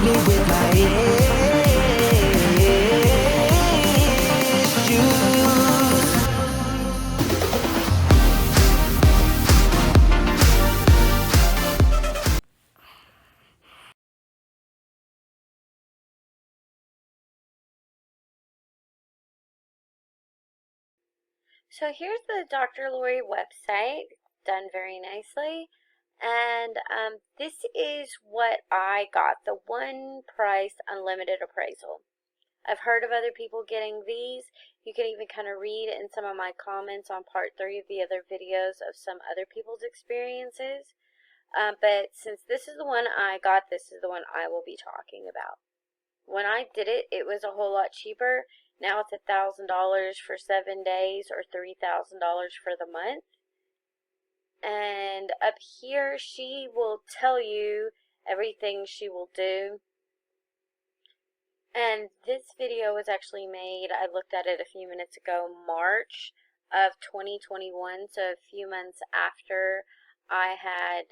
me with my issues. So here's the Dr. Lori website, done very nicely. And this is what I got, the one price unlimited appraisal. I've heard of other people getting these. You can even kind of read in some of my comments on part 3 of the other videos of some other people's experiences. But since this is the one I got, this is the one I will be talking about. When I did it, it was a whole lot cheaper. Now it's $1,000 for 7 days or $3,000 for the month. And up here, she will tell you everything she will do. And this video was actually made, I looked at it a few minutes ago, March of 2021, so a few months after I had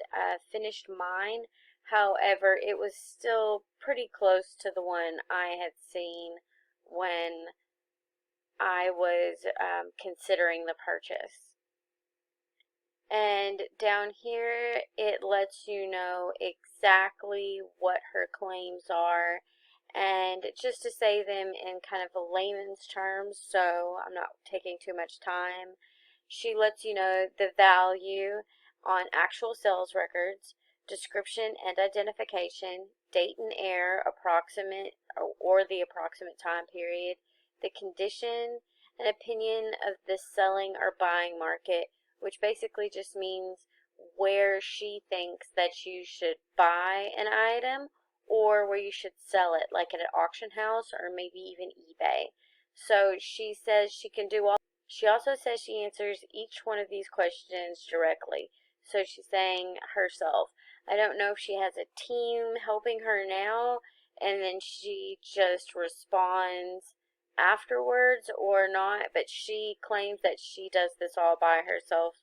finished mine. However, it was still pretty close to the one I had seen when I was considering the purchase. And down here, it lets you know exactly what her claims are, and just to say them in kind of a layman's terms, so I'm not taking too much time, she lets you know the value on actual sales records, description and identification, date and heir, approximate or the approximate time period, the condition, an opinion of the selling or buying market, which basically just means where she thinks that you should buy an item or where you should sell it, like at an auction house or maybe even eBay. So she says she can do all. She also says she answers each one of these questions directly. So she's saying herself. I don't know if she has a team helping her now and then she just responds afterwards or not, but she claims that she does this all by herself,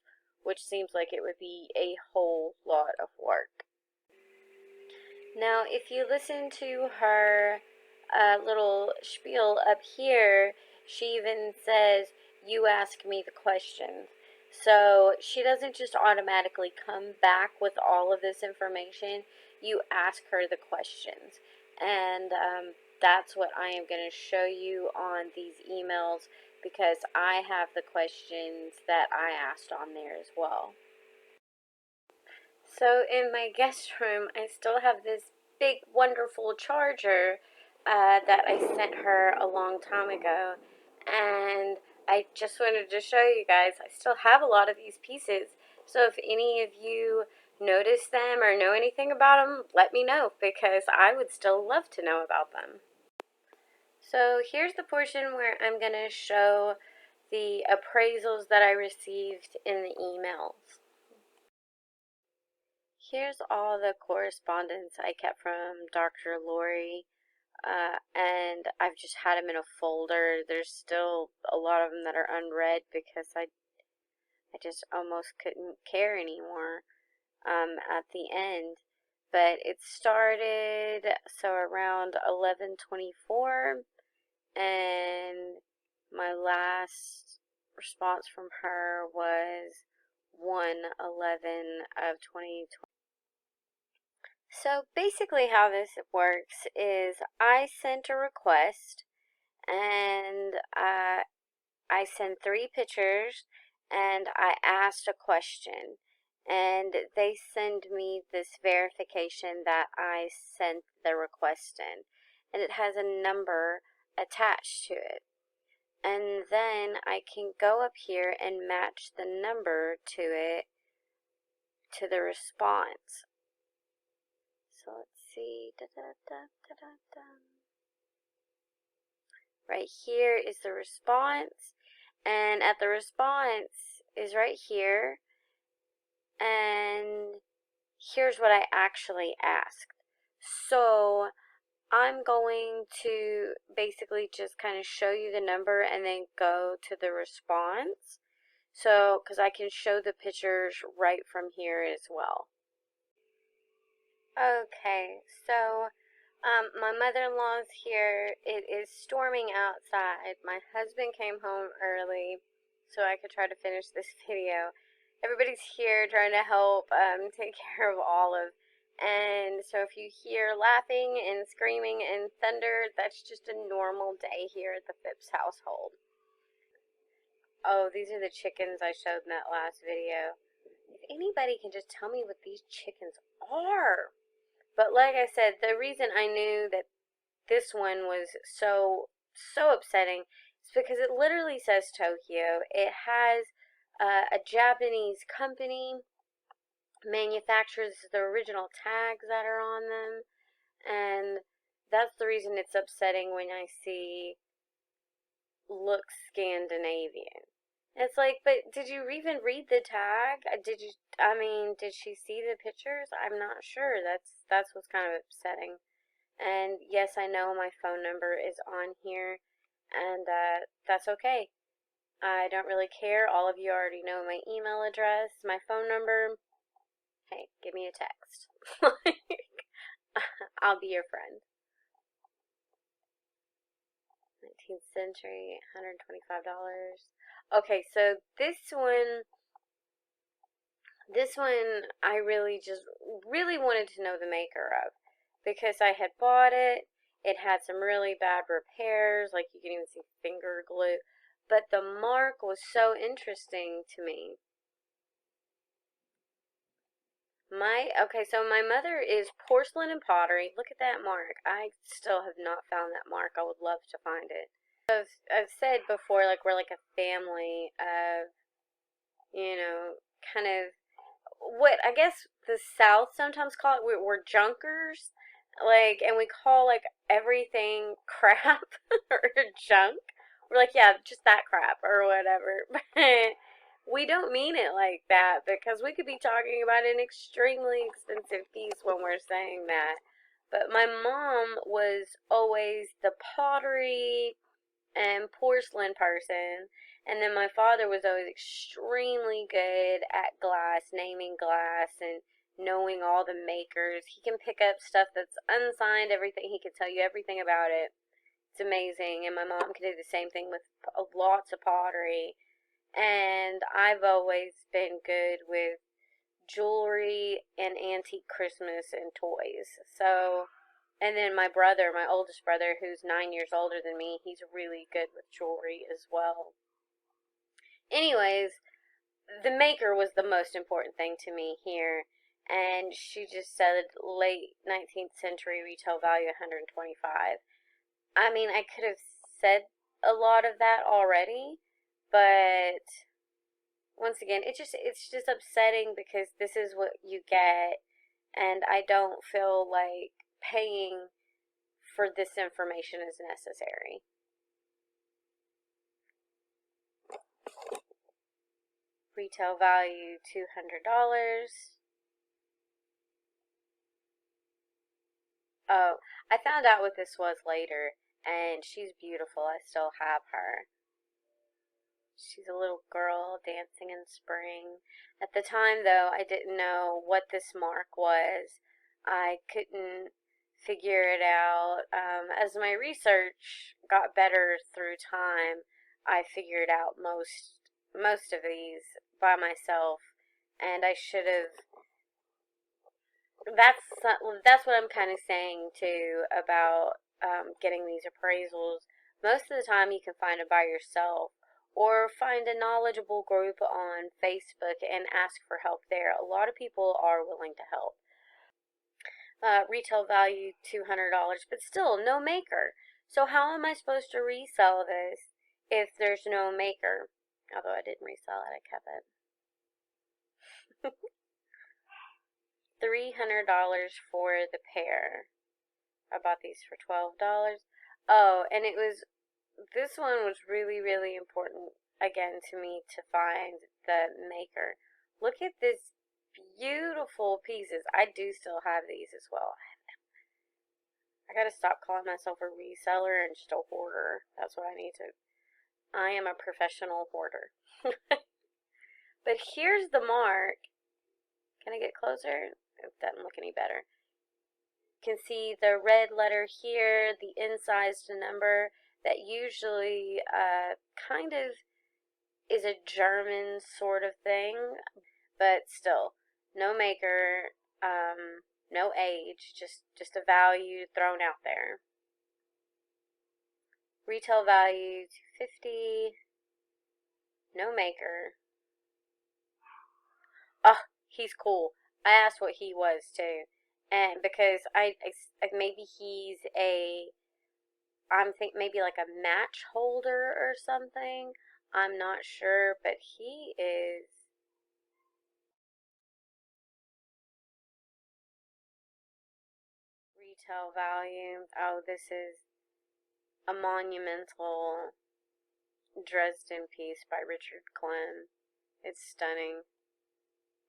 which seems like it would be a whole lot of work. Now, if you listen to her little spiel up here, she even says, you ask me the questions. So she doesn't just automatically come back with all of this information. You ask her the questions. And that's what I am going to show you on these emails because I have the questions that I asked on there as well. So in my guest room, I still have this big, wonderful charger that I sent her a long time ago. And I just wanted to show you guys, I still have a lot of these pieces. So if any of you notice them or know anything about them, let me know because I would still love to know about them. So here's the portion where I'm going to show the appraisals that I received in the emails. Here's all the correspondence I kept from Dr. Lori, and I've just had them in a folder. There's still a lot of them that are unread because I just almost couldn't care anymore at the end. But it started, so around 11:24, and my last response from her was 1/11 of 2020. So basically how this works is I sent a request and I sent 3 pictures and I asked a question and they send me this verification that I sent the request in and it has a number attached to it. And then I can go up here and match the number to it to the response. So let's see. Right here is the response, and at the response is right here, and here's what I actually asked. So I'm going to basically just kind of show you the number and then go to the response. So, because I can show the pictures right from here as well. Okay, so My mother-in-law's here. It is storming outside. My husband came home early so I could try to finish this video. Everybody's here trying to help take care of Olive. And so if you hear laughing and screaming and thunder, that's just a normal day here at the Phipps household. Oh, these are the chickens I showed in that last video. If anybody can just tell me what these chickens are. But like I said, the reason I knew that this one was so upsetting is because it literally says Tokyo. It has a Japanese company manufactures the original tags that are on them, and that's the reason it's upsetting when I see looks Scandinavian. It's like, but did you even read the tag? Did she see the pictures? I'm not sure. That's what's kind of upsetting. And yes, I know my phone number is on here, and that's okay. I don't really care. All of you already know my email address, my phone number. Hey, give me a text. I'll be your friend. 19th century, $125. Okay, so this one I really wanted to know the maker of, because I had bought it. It had some really bad repairs, like you can even see finger glue, but the mark was so interesting to me. So my mother is porcelain and pottery. Look at that mark. I still have not found that mark. I would love to find it. I've said before, like, we're like a family of, kind of what I guess the South sometimes call it. We're junkers, like, and we call like everything crap or junk. We're like, yeah, just that crap or whatever. But we don't mean it like that, because we could be talking about an extremely expensive piece when we're saying that. But my mom was always the pottery and porcelain person, and then my father was always extremely good at glass, naming glass and knowing all the makers. He can pick up stuff that's unsigned, everything. He can tell you everything about it. It's amazing. And my mom can do the same thing with lots of pottery. And I've always been good with jewelry and antique Christmas and toys. So, and then my brother, my oldest brother, who's 9 years older than me, he's really good with jewelry as well. Anyways, the maker was the most important thing to me here, and she just said late 19th century, retail value 125. I mean, I could have said a lot of that already, but once again, it's just upsetting, because this is what you get, and I don't feel like paying for this information is necessary. Retail value $200. Oh, I found out what this was later, and she's beautiful. I still have her. She's a little girl dancing in spring. At the time, though, I didn't know what this mark was. I couldn't figure it out. As my research got better through time, I figured out most of these by myself, and I should have. That's what I'm kind of saying too about getting these appraisals. Most of the time, you can find it by yourself, or find a knowledgeable group on Facebook and ask for help there. A lot of people are willing to help. Retail value $200, but still no maker. So how am I supposed to resell this if there's no maker? Although I didn't resell it, I kept it. $300 for the pair. I bought these for $12. Oh, and this one was really, really important again to me to find the maker. Look at this beautiful pieces. I do still have these as well. I gotta stop calling myself a reseller and just a hoarder. That's what I need to. I am a professional hoarder. But here's the mark. Can I get closer? It doesn't look any better. can see the red letter here, the incised number, that usually kind of is a German sort of thing, but still, no maker, no age, just a value thrown out there. Retail value 250, no maker. Oh, he's cool. I asked what he was too, and because I maybe he's I'm think maybe like a match holder or something. I'm not sure, but he is retail value. Oh, this is a monumental Dresden piece by Richard Klemm. It's stunning.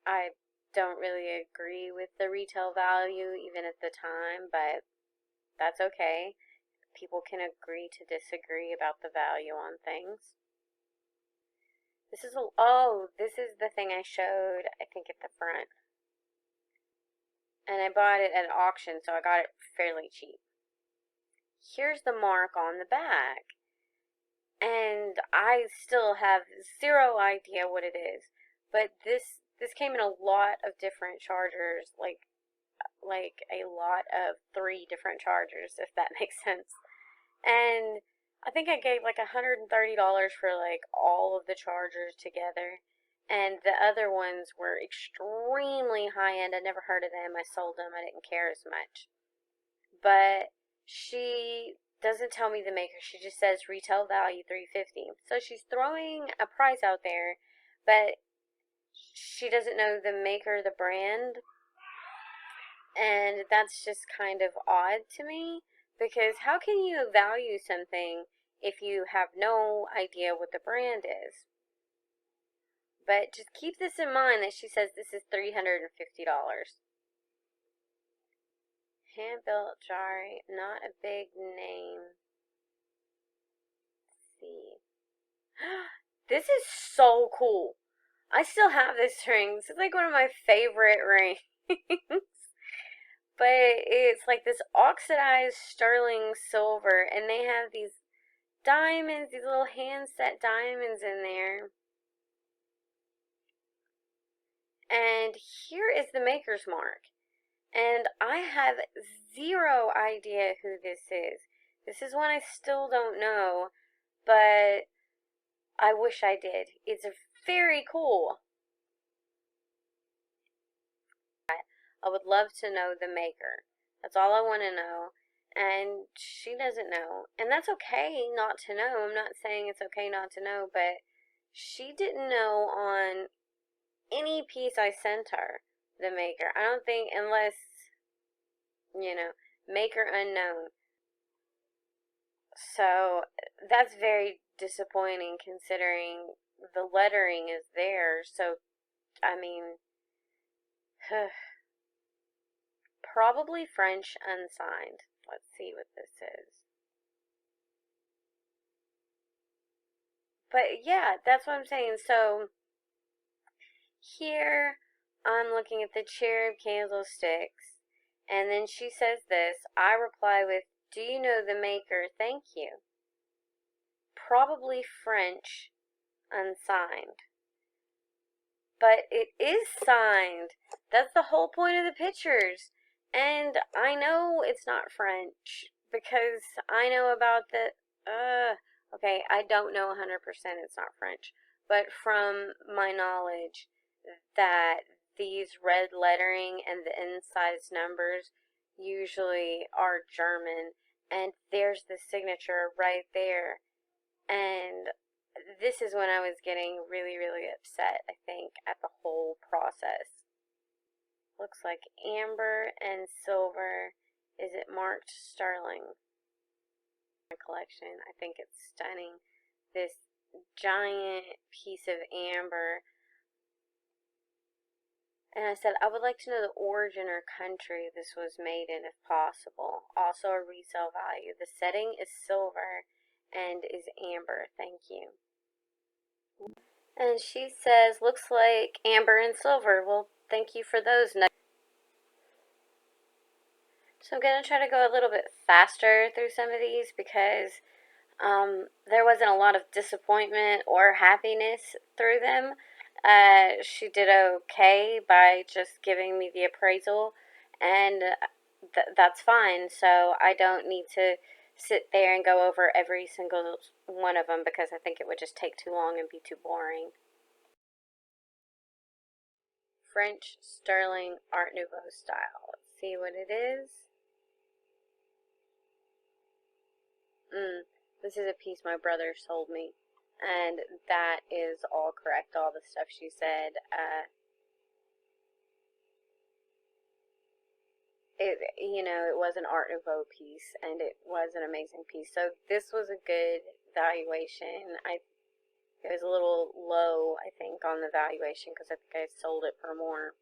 I don't really agree with the retail value even at the time, but that's okay. People can agree to disagree about the value on things. This is this is the thing I showed, I think, at the front. And I bought it at an auction, so I got it fairly cheap. Here's the mark on the back. And I still have zero idea what it is. But this came in a lot of different chargers, like a lot of 3 different chargers, if that makes sense. And I think I gave like $130 for like all of the chargers together. And the other ones were extremely high end. I never heard of them. I sold them. I didn't care as much. But she doesn't tell me the maker. She just says retail value $350. So she's throwing a price out there, but she doesn't know the maker, the brand. And that's just kind of odd to me, because how can you value something if you have no idea what the brand is? But just keep this in mind that she says this is $350. Hand-built jari, not a big name. Let's see. This is so cool. I still have this ring. This is like one of my favorite rings. But it's like this oxidized sterling silver, and they have these diamonds, these little hand-set diamonds in there. And here is the maker's mark. And I have zero idea who this is. This is one I still don't know, but I wish I did. It's very cool. I would love to know the maker. That's all I want to know. And she doesn't know. And that's okay not to know. I'm not saying it's okay not to know, but she didn't know on any piece I sent her, the maker. I don't think, unless, maker unknown. So that's very disappointing considering the lettering is there. So, I mean, probably French unsigned. Let's see what this is. But yeah, that's what I'm saying. So here I'm looking at the cherub candlesticks, and then she says this. I reply with, "Do you know the maker? Thank you." Probably French unsigned. But it is signed. That's the whole point of the pictures. And I know it's not French because I know about the, okay, I don't know 100% it's not French. But from my knowledge that these red lettering and the incised numbers usually are German. And there's the signature right there. And this is when I was getting really, really upset, I think, at the whole process. Looks like amber and silver. Is it marked sterling? Collection. I think it's stunning. This giant piece of amber. And I said, I would like to know the origin or country this was made in, if possible. Also a resale value. The setting is silver and is amber. Thank you. And she says, looks like amber and silver. Well, thank you for those. So I'm going to try to go a little bit faster through some of these because there wasn't a lot of disappointment or happiness through them. She did okay by just giving me the appraisal, and that's fine. So I don't need to sit there and go over every single one of them because I think it would just take too long and be too boring. French Sterling Art Nouveau style. Let's see what it is. This is a piece my brother sold me, and that is all correct, all the stuff she said. It was an Art Nouveau piece, and it was an amazing piece. So this was a good valuation. It was a little low, I think, on the valuation because I think I sold it for more.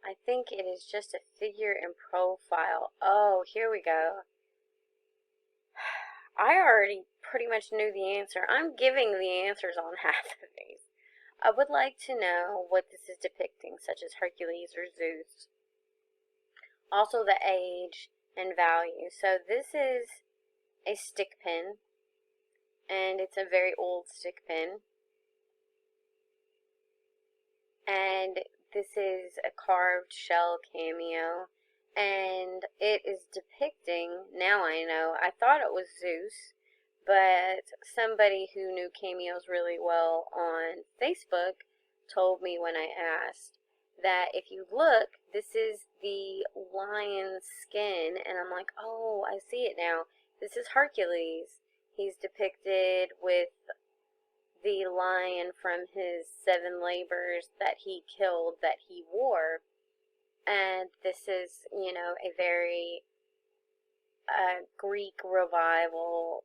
I think it is just a figure in profile. Oh, here we go. I already pretty much knew the answer. I'm giving the answers on half of these. I would like to know what this is depicting, such as Hercules or Zeus. Also the age and value. So this is a stick pin, and it's a very old stick pin. And this is a carved shell cameo, and it is depicting, now I know, I thought it was Zeus, but somebody who knew cameos really well on Facebook told me when I asked that if you look, this is the lion's skin, and I'm like, oh, I see it now. This is Hercules. He's depicted with the lion from his 7 labors that he killed that he wore. And this is, a very Greek revival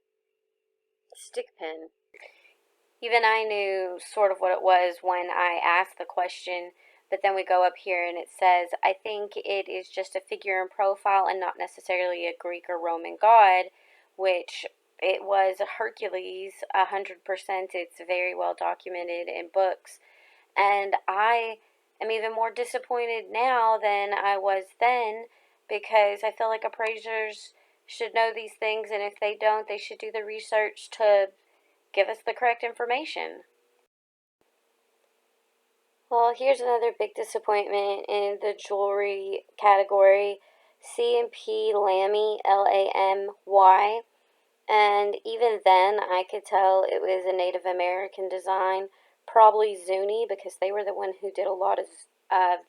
stick pin. Even I knew sort of what it was when I asked the question, but then we go up here and it says, I think it is just a figure in profile and not necessarily a Greek or Roman god, which it was Hercules, 100%. It's very well documented in books. And I am even more disappointed now than I was then because I feel like appraisers should know these things, and if they don't, they should do the research to give us the correct information. Well, here's another big disappointment in the jewelry category. C&P Lamy, Lamy. And even then, I could tell it was a Native American design, probably Zuni, because they were the one who did a lot of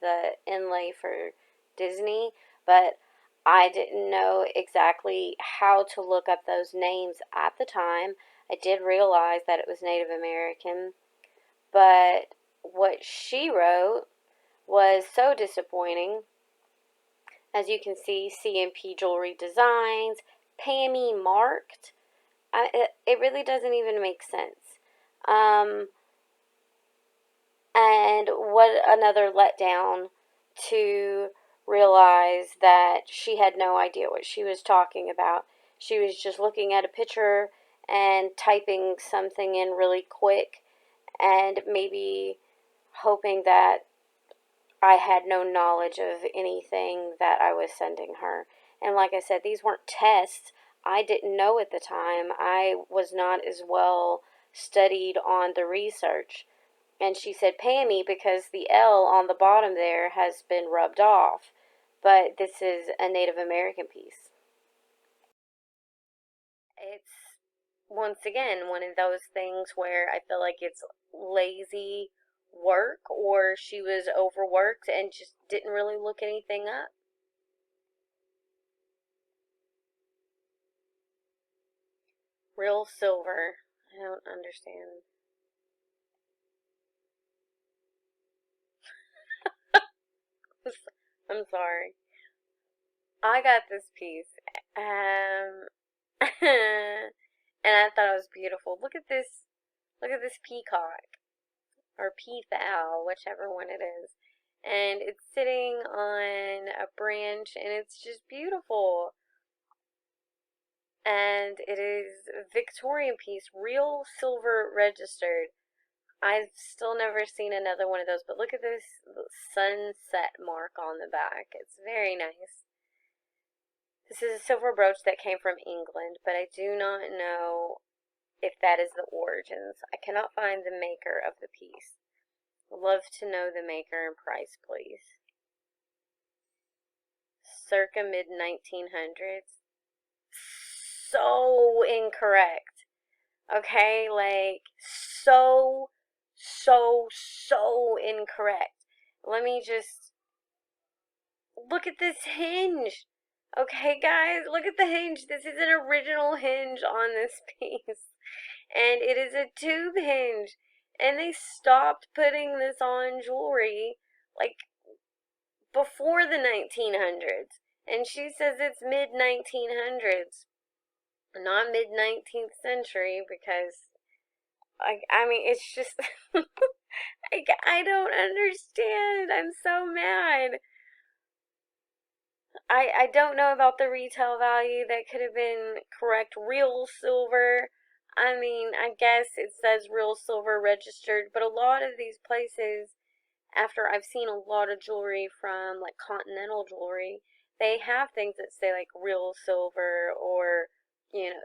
the inlay for Disney. But I didn't know exactly how to look up those names at the time. I did realize that it was Native American, but what she wrote was so disappointing. As you can see, C&P Jewelry Designs, Pammy marked. It really doesn't even make sense. And what another letdown to realize that she had no idea what she was talking about. She was just looking at a picture and typing something in really quick and maybe hoping that I had no knowledge of anything that I was sending her. And like I said, these weren't tests. I didn't know at the time. I was not as well studied on the research. And she said, pay me because the L on the bottom there has been rubbed off. But this is a Native American piece. It's, once again, one of those things where I feel like it's lazy work, or she was overworked and just didn't really look anything up. Real silver. I don't understand. I'm sorry. I got this piece, and I thought it was beautiful. Look at this. Look at this peacock or peafowl, whichever one it is. And it's sitting on a branch, and it's just beautiful. And it is a Victorian piece, real silver registered. I've still never seen another one of those, but look at this sunset mark on the back. It's very nice. This is a silver brooch that came from England, but I do not know if that is the origins. I cannot find the maker of the piece. Love to know the maker and price, please. Circa mid 1900s. So incorrect. Okay, like so incorrect. Let me just look at this hinge. Okay, guys, look at the hinge. This is an original hinge on this piece. And it is a tube hinge. And they stopped putting this on jewelry like before the 1900s. And she says it's mid 1900s, not mid 19th century, because I mean, it's just I don't understand. I'm so mad. I don't know about the retail value. That could have been correct. Real silver. I mean, I guess it says real silver registered, but a lot of these places, after I've seen a lot of jewelry from like Continental Jewelry, they have things that say like real silver or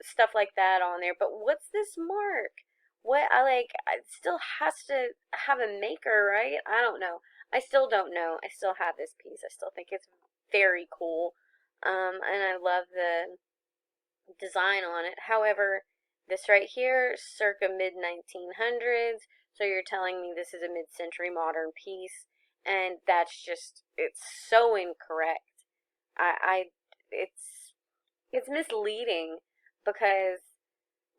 stuff like that on there. But what's this mark? What I like, it still has to have a maker, right? I don't know. I still don't know. I still have this piece. I still think it's very cool. And I love the design on it. However, this right here, circa mid 1900s, so you're telling me this is a mid-century modern piece, and that's just, it's so incorrect. I it's misleading, because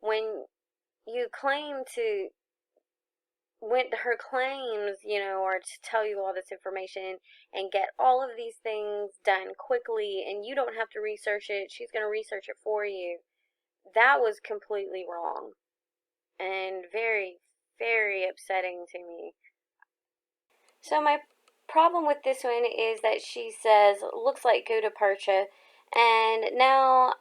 when you claim to, when her claims, are to tell you all this information and get all of these things done quickly, and you don't have to research it, she's going to research it for you. That was completely wrong and very, very upsetting to me. So my problem with this one is that she says looks like gutta percha, and now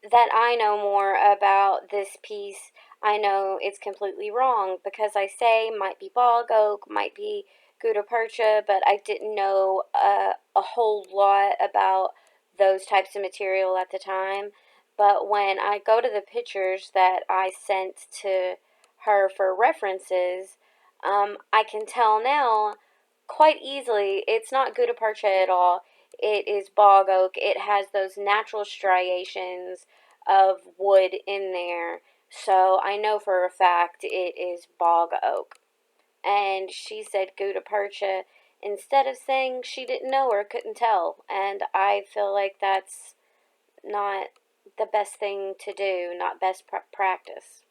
that I know more about this piece, I know it's completely wrong, because I say might be bog oak, might be gutta percha, but I didn't know a whole lot about those types of material at the time. But when I go to the pictures that I sent to her for references, I can tell now quite easily it's not gutta percha at all. It is bog oak. It has those natural striations of wood in there. So I know for a fact it is bog oak. And she said gutta percha instead of saying she didn't know or couldn't tell. And I feel like that's not the best thing to do, not best practice.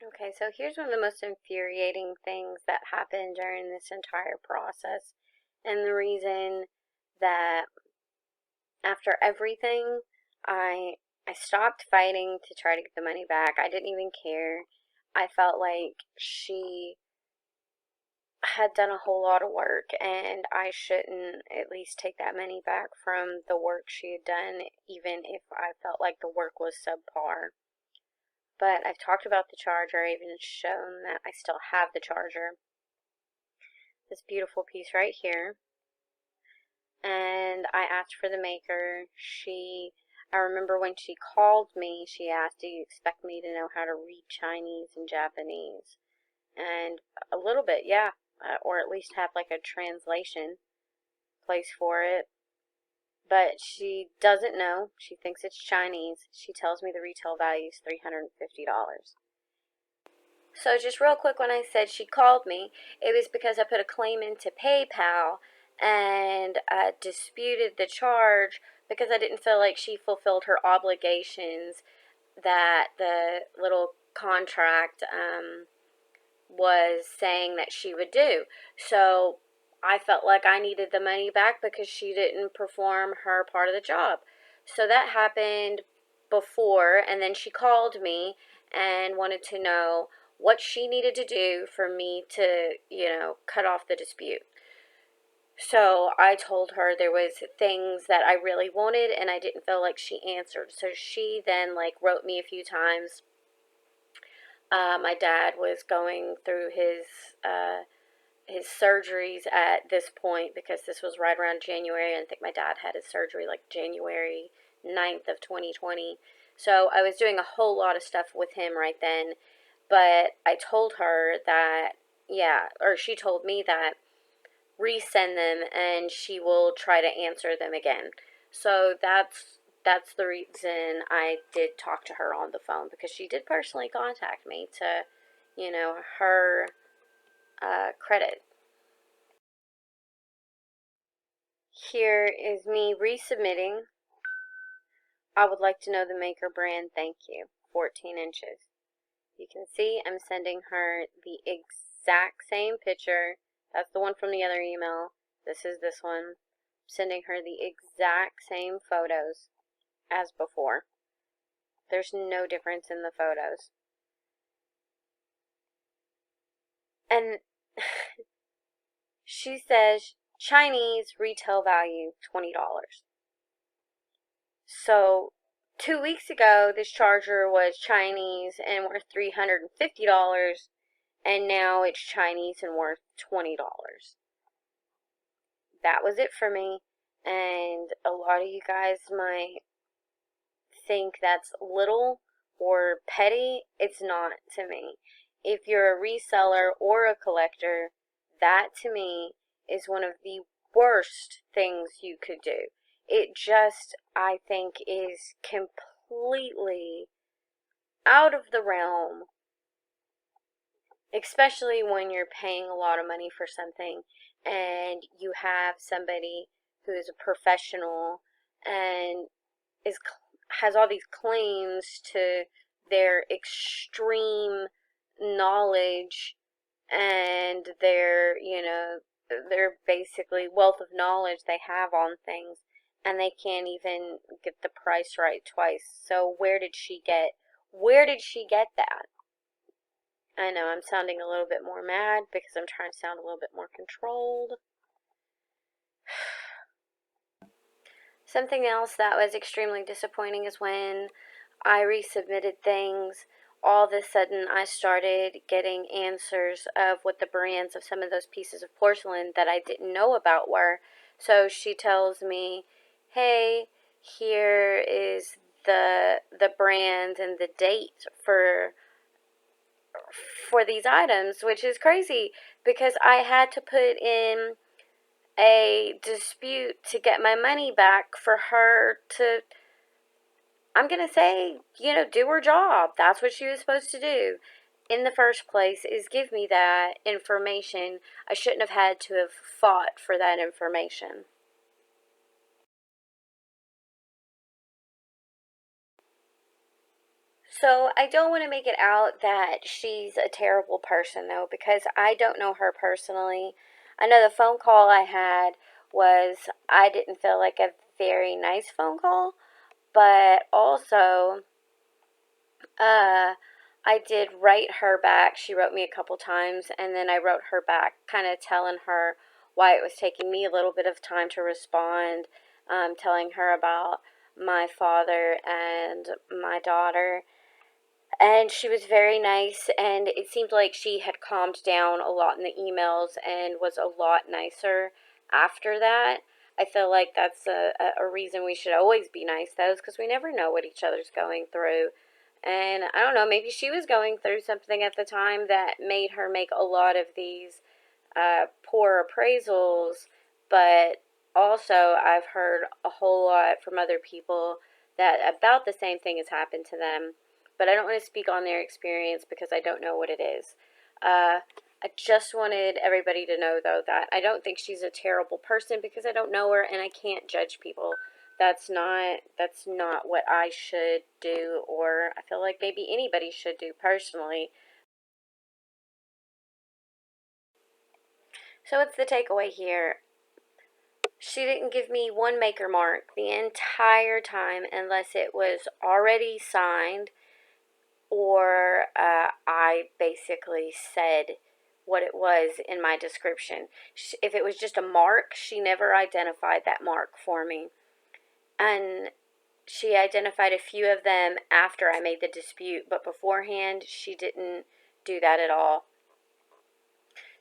Okay, so here's one of the most infuriating things that happened during this entire process. And the reason that after everything, I I stopped fighting to try to get the money back. I didn't even care. I felt like she had done a whole lot of work, and I shouldn't at least take that money back from the work she had done, even if I felt like the work was subpar. But I've talked about the charger. I've even shown that I still have the charger. This beautiful piece right here. And I asked for the maker. I remember when she called me, she asked, do you expect me to know how to read Chinese and Japanese? And a little bit, yeah. Or at least have like a translation place for it. But she doesn't know. She thinks it's Chinese. She tells me the retail value is $350. So just real quick, when I said she called me, it was because I put a claim into PayPal and disputed the charge because I didn't feel like she fulfilled her obligations that the little contract was saying that she would do. So I felt like I needed the money back because she didn't perform her part of the job. So that happened before, and then she called me and wanted to know what she needed to do for me to, cut off the dispute. So I told her there was things that I really wanted and I didn't feel like she answered. So she then wrote me a few times My dad was going through his surgeries at this point because this was right around January. And I think my dad had his surgery like January 9th of 2020. So I was doing a whole lot of stuff with him right then. But I told her that, yeah, or she told me that resend them and she will try to answer them again. So that's the reason I did talk to her on the phone, because she did personally contact me to, her credit. Here is me resubmitting. I would like to know the maker brand, thank you. 14 inches. You can see I'm sending her the exact same picture. That's the one from the other email. This is this one. I'm sending her the exact same photos as before. There's no difference in the photos. And she says Chinese retail value $20. So 2 weeks ago, this charger was Chinese and worth $350, and now it's Chinese and worth $20. That was it for me. And a lot of you guys might think that's little or petty. It's not to me. If you're a reseller or a collector, that to me is one of the worst things you could do. It just, I think, is completely out of the realm, especially when you're paying a lot of money for something and you have somebody who is a professional and is has all these claims to their extreme knowledge and their basically wealth of knowledge they have on things, and they can't even get the price right twice. So where did she get that? I know I'm sounding a little bit more mad because I'm trying to sound a little bit more controlled. Something else that was extremely disappointing is when I resubmitted things, all of a sudden I started getting answers of what the brands of some of those pieces of porcelain that I didn't know about were. So she tells me, hey, here is the brand and the date for these items, which is crazy because I had to put in a dispute to get my money back for her to, I'm going to say, do her job. That's what she was supposed to do in the first place, is give me that information. I shouldn't have had to have fought for that information. So I don't want to make it out that she's a terrible person, though, because I don't know her personally. I know the phone call I had was, I didn't feel like a very nice phone call, but also, uh, I did write her back. She wrote me a couple times, and then I wrote her back, kind of telling her why it was taking me a little bit of time to respond, telling her about my father and my daughter. And she was very nice, and it seemed like she had calmed down a lot in the emails and was a lot nicer after that. I feel like that's a reason we should always be nice, though, because we never know what each other's going through. And I don't know, maybe she was going through something at the time that made her make a lot of these poor appraisals, but also I've heard a whole lot from other people that about the same thing has happened to them. But I don't want to speak on their experience because I don't know what it is. I just wanted everybody to know, though, that I don't think she's a terrible person because I don't know her and I can't judge people. That's not what I should do, or I feel like maybe anybody should do personally. So what's the takeaway here? She didn't give me one maker mark the entire time unless it was already signed, or I basically said what it was in my description. If it was just a mark, she never identified that mark for me. And she identified a few of them after I made the dispute, but beforehand, she didn't do that at all.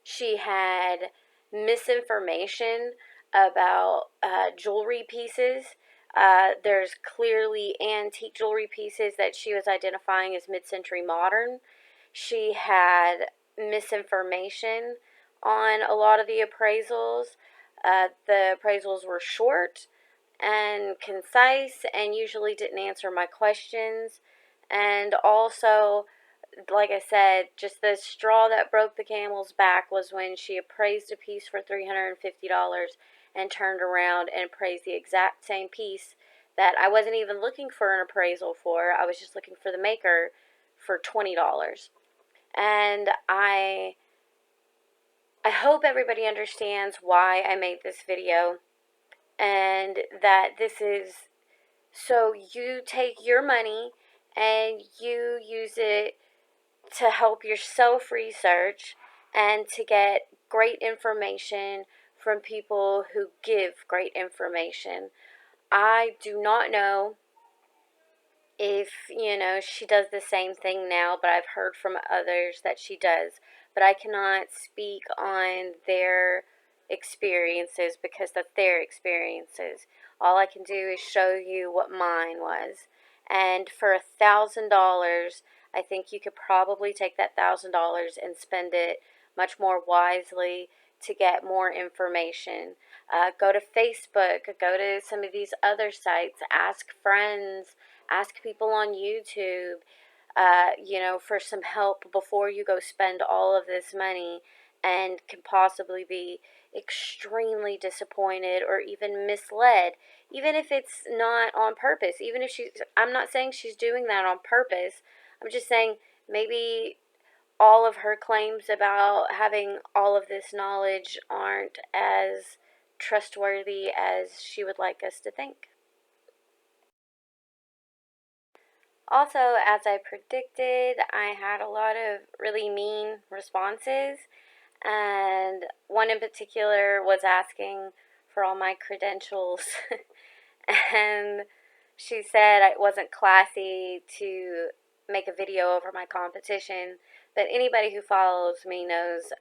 She had misinformation about jewelry pieces. There's clearly antique jewelry pieces that she was identifying as mid-century modern. She had misinformation on a lot of the appraisals. The appraisals were short and concise and usually didn't answer my questions. And also, like I said, just the straw that broke the camel's back was when she appraised a piece for $350 and turned around and appraised the exact same piece that I wasn't even looking for an appraisal for. I was just looking for the maker for $20. And I hope everybody understands why I made this video, and that this is so you take your money and you use it to help yourself research and to get great information from people who give great information. I do not know if, she does the same thing now, but I've heard from others that she does. But I cannot speak on their experiences because that's their experiences. All I can do is show you what mine was. And for $1,000, I think you could probably take that $1,000 and spend it much more wisely to get more information. Go to Facebook, go to some of these other sites, ask friends, ask people on YouTube, for some help before you go spend all of this money and can possibly be extremely disappointed or even misled, even if it's not on purpose. Even if I'm not saying she's doing that on purpose. I'm just saying maybe all of her claims about having all of this knowledge aren't as trustworthy as she would like us to think. Also, as I predicted, I had a lot of really mean responses, and one in particular was asking for all my credentials. And she said it wasn't classy to make a video over my competition, but anybody who follows me knows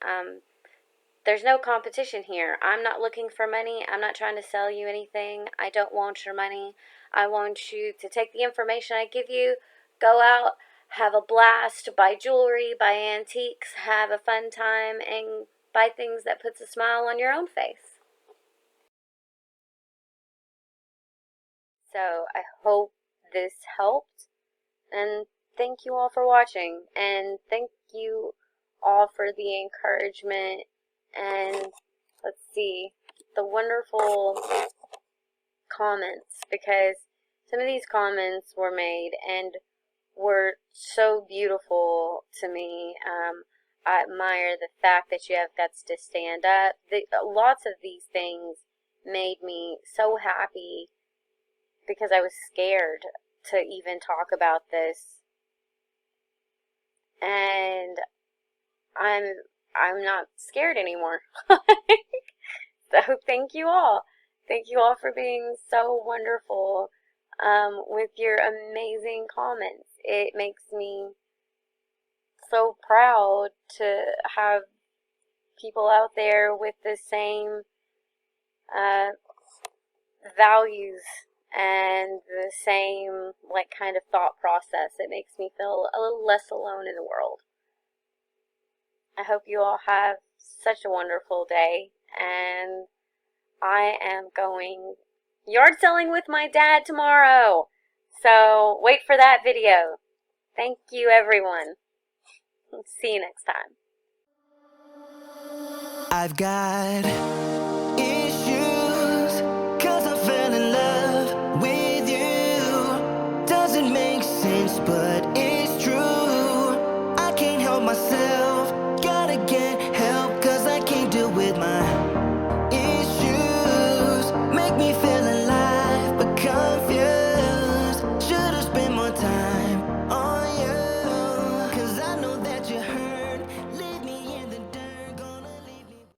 there's no competition here. I'm not looking for money. I'm not trying to sell you anything. I don't want your money. I want you to take the information I give you, go out, have a blast, buy jewelry, buy antiques, have a fun time, and buy things that puts a smile on your own face. So I hope this helped, and thank you all for watching, and thank you all for the encouragement, and let's see, the wonderful comments, because some of these comments were made and were so beautiful to me. I admire the fact that you have guts to stand up. Lots of these things made me so happy because I was scared to even talk about this, and I'm not scared anymore. So thank you all. Thank you all for being so wonderful with your amazing comments. It makes me so proud to have people out there with the same uh, values and the same kind of thought process. It makes me feel a little less alone in the world. I hope you all have such a wonderful day, and I am going yard selling with my dad tomorrow. So wait for that video. Thank you, everyone. See you next time. I've got